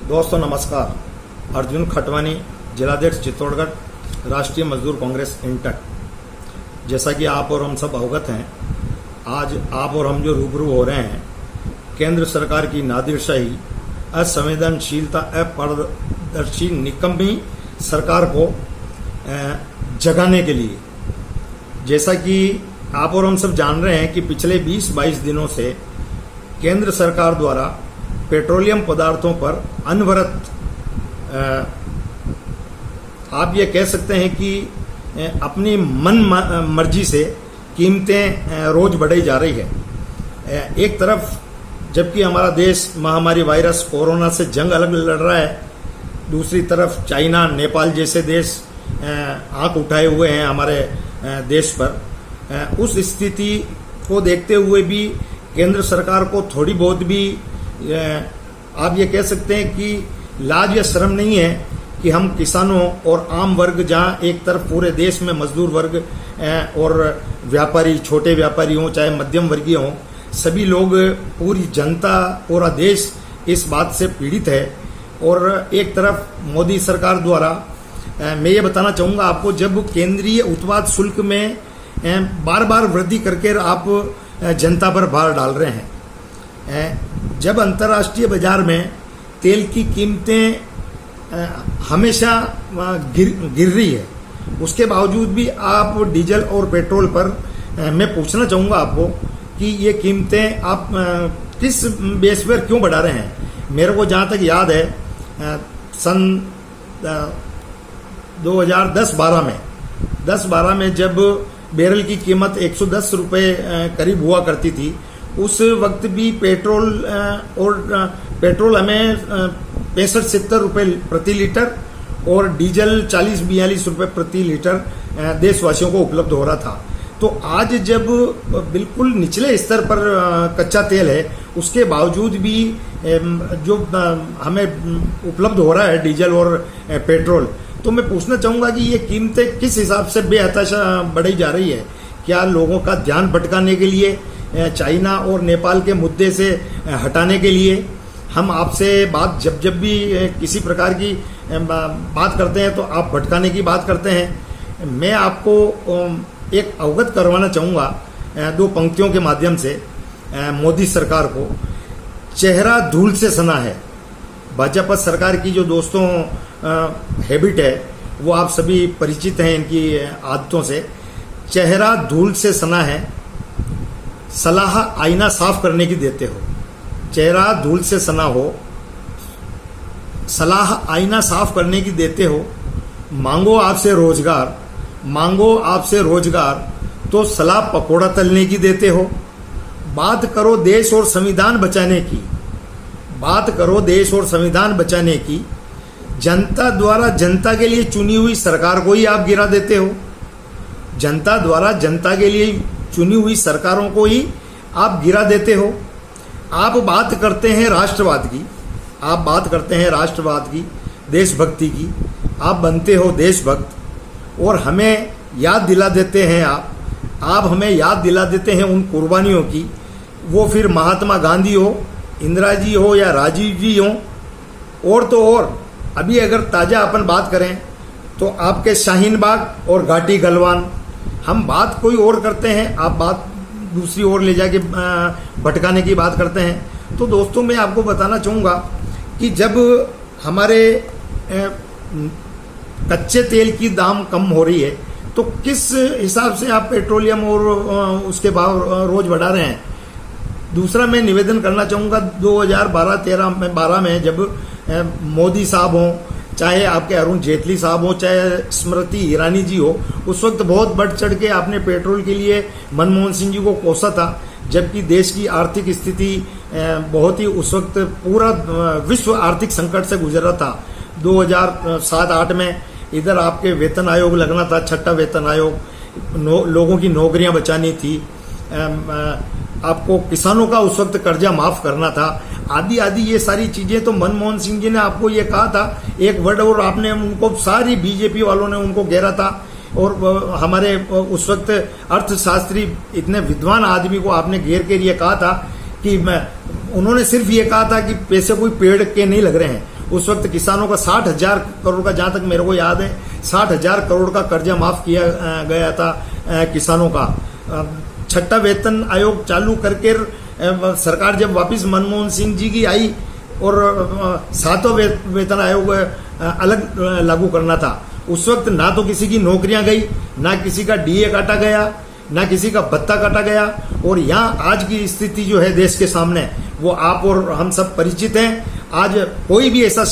दोस्तों नमस्कार। अर्जुन खटवानी, जिलाध्यक्ष चित्तौड़गढ़, राष्ट्रीय मजदूर कांग्रेस इंटक। जैसा कि आप और हम सब अवगत हैं, आज आप और हम जो रूबरू हो रहे हैं केंद्र सरकार की नादिरशाही, असंवेदनशीलता, अपारदर्शी निकम्मी सरकार को जगाने के लिए। जैसा कि आप और हम सब जान रहे हैं कि पिछले 20-22 दिनों से केंद्र सरकार द्वारा पेट्रोलियम पदार्थों पर अनवरत आप ये कह सकते हैं कि अपनी मन मर्जी से कीमतें रोज बढ़ाई जा रही है। एक तरफ जबकि हमारा देश महामारी वायरस कोरोना से जंग अलग लड़ रहा है, दूसरी तरफ चाइना, नेपाल जैसे देश आंख उठाए हुए हैं हमारे देश पर। उस स्थिति को देखते हुए भी केंद्र सरकार को थोड़ी बहुत भी आप ये कह सकते हैं कि लाज या शर्म नहीं है कि हम किसानों और आम वर्ग, जहां एक तरफ पूरे देश में मजदूर वर्ग और व्यापारी, छोटे व्यापारी हों चाहे मध्यम वर्गीय हों, सभी लोग, पूरी जनता, पूरा देश इस बात से पीड़ित है। और एक तरफ मोदी सरकार द्वारा मैं ये बताना चाहूँगा आपको, जब केंद्रीय उत्पाद शुल्क में बार बार वृद्धि करके आप जनता पर भार डाल रहे हैं, जब अंतर्राष्ट्रीय बाजार में तेल की कीमतें हमेशा गिर रही है, उसके बावजूद भी आप डीजल और पेट्रोल पर मैं पूछना चाहूँगा आपको कि ये कीमतें आप किस बेस पर क्यों बढ़ा रहे हैं। मेरे को जहाँ तक याद है सन 2010-12 में जब बैरल की कीमत 110 रुपये करीब हुआ करती थी, उस वक्त भी पेट्रोल हमें 65-70 रुपये प्रति लीटर और डीजल 40-42 रुपये प्रति लीटर देशवासियों को उपलब्ध हो रहा था। तो आज जब बिल्कुल निचले स्तर पर कच्चा तेल है, उसके बावजूद भी जो हमें उपलब्ध हो रहा है डीजल और पेट्रोल, तो मैं पूछना चाहूँगा कि ये कीमतें किस हिसाब से बेहताशा बढ़ाई जा रही है। क्या लोगों का ध्यान भटकाने के लिए, चाइना और नेपाल के मुद्दे से हटाने के लिए? हम आपसे बात जब भी किसी प्रकार की बात करते हैं तो आप भटकाने की बात करते हैं। मैं आपको एक अवगत करवाना चाहूँगा दो पंक्तियों के माध्यम से मोदी सरकार को। चेहरा धूल से सना है। भाजपा सरकार की जो दोस्तों हैबिट है वो आप सभी परिचित हैं इनकी आदतों से। चेहरा धूल से सना है, सलाह आईना साफ करने की देते हो। चेहरा धूल से सना हो, सलाह आईना साफ करने की देते हो। मांगो आपसे रोजगार तो सलाह पकोड़ा तलने की देते हो। बात करो देश और संविधान बचाने की, जनता द्वारा जनता के लिए चुनी हुई सरकार को ही आप गिरा देते हो। जनता द्वारा जनता के लिए चुनी हुई सरकारों को ही आप गिरा देते हो। आप बात करते हैं राष्ट्रवाद की, देशभक्ति की, आप बनते हो देशभक्त और हमें याद दिला देते हैं आप हमें याद दिला देते हैं उन कुर्बानियों की। वो फिर महात्मा गांधी हो, इंदिरा जी हो या राजीव जी हो, और तो और अभी अगर ताज़ा अपन बात करें तो आपके शाहीन बाग और घाटी गलवान। हम बात कोई और करते हैं, आप बात दूसरी ओर ले जाके भटकाने की बात करते हैं। तो दोस्तों मैं आपको बताना चाहूँगा कि जब हमारे कच्चे तेल की दाम कम हो रही है तो किस हिसाब से आप पेट्रोलियम और उसके भाव रोज बढ़ा रहे हैं। दूसरा मैं निवेदन करना चाहूँगा, 2012 में जब मोदी साहब हों, चाहे आपके अरुण जेटली साहब हो, चाहे स्मृति ईरानी जी हो, उस वक्त बहुत बढ़ चढ़ के आपने पेट्रोल के लिए मनमोहन सिंह जी को कोसा था, जबकि देश की आर्थिक स्थिति बहुत ही, उस वक्त पूरा विश्व आर्थिक संकट से गुजर रहा था। 2007-8 में इधर आपके वेतन आयोग लगना था, छठा वेतन आयोग, लोगों की नौकरियां बचानी थी, आपको किसानों का उस वक्त कर्जा माफ करना था, आदि ये सारी चीजें तो मनमोहन सिंह जी ने आपको ये कहा था एक वर्ड, और आपने उनको, सारी बीजेपी वालों ने उनको घेरा था। और हमारे उस वक्त अर्थशास्त्री, इतने विद्वान आदमी को आपने घेर के ये कहा था कि उन्होंने सिर्फ ये कहा था कि पैसे कोई पेड़ के नहीं लग रहे हैं, उस वक्त किसानों का 60,000 करोड़ का, जहां तक मेरे को याद है, 60,000 करोड़ का कर्जा माफ किया गया था किसानों का। छठा वेतन आयोग चालू करके सरकार जब वापस मनमोहन सिंह जी की आई और 7वां वेतन आयोग अलग लागू करना था, उस वक्त ना तो किसी की नौकरियां गई, ना किसी का डीए काटा गया, ना किसी का भत्ता काटा गया। और यहाँ आज की स्थिति जो है देश के सामने, वो आप और हम सब परिचित हैं। आज कोई भी ऐसा